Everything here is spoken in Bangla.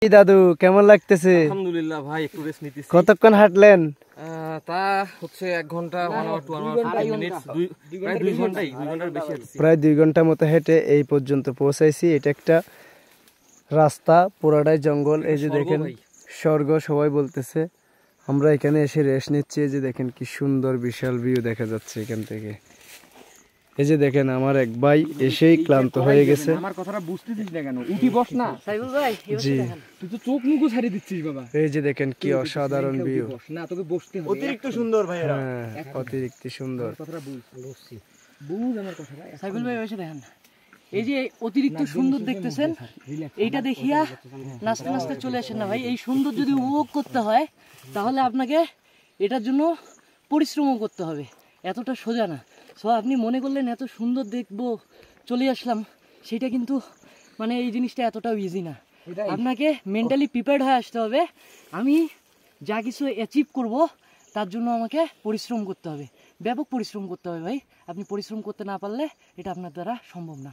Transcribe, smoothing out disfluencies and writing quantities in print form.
দাদু কেমন লাগতেছে? আলহামদুলিল্লাহ ভাই, একটু রেস্ট নিতেছি। কতক্ষণ হাঁটলেন? তা হচ্ছে 1 ঘন্টা, 1 hour 2 hour 50 minutes, প্রায় 2 ঘন্টার বেশি হাঁটছি। প্রায় 2 ঘন্টার মতো হেঁটে এই পর্যন্ত পৌঁছাইছি। এটা একটা রাস্তা, পুরাটাই জঙ্গল। এই যে দেখেন স্বর্গ সবাই বলতেছে। আমরা এখানে এসে রেস্ট নিচ্ছি। এই যে দেখেন কি সুন্দর বিশাল ভিউ দেখা যাচ্ছে এখান থেকে। এই যে দেখেন আমার এক ভাই এসেই ক্লান্ত হয়ে গেছে। আমার কথাটা বুঝতেছিস না কেন? উঠি বস না সাইফুল ভাই, জি তুই তো চোখ মুখও ছাড়িয়ে দিচ্ছিস বাবা। এই যে দেখেন কি অসাধারণ ভিউ। না তোকে বসতে হবে। অতিরিক্ত সুন্দর ভাই এরা। হ্যাঁ, অতিরিক্ত সুন্দর। কথাটা বুঝ আমার কথাটা। সাইফুল ভাই এসে দেখেন, এই যে অতিরিক্ত সুন্দর দেখতেছেন, এইটা দেখিয়া নাচতে নাচতে চলে আসেন না ভাই। এই সুন্দর যদি উপভোগ করতে হয় তাহলে আপনাকে এটার জন্য পরিশ্রমও করতে হবে, এতটা সোজা না। সো আপনি মনে করলেন এত সুন্দর দেখবো চলে আসলাম, সেটা কিন্তু মানে এই জিনিসটা এতটাও ইজি না। আপনাকে মেন্টালি প্রিপেয়ার্ড হয়ে আসতে হবে। আমি যা কিছু অ্যাচিভ করব তার জন্য আমাকে পরিশ্রম করতে হবে, ব্যাপক পরিশ্রম করতে হবে ভাই। আপনি পরিশ্রম করতে না পারলে এটা আপনার দ্বারা সম্ভব না।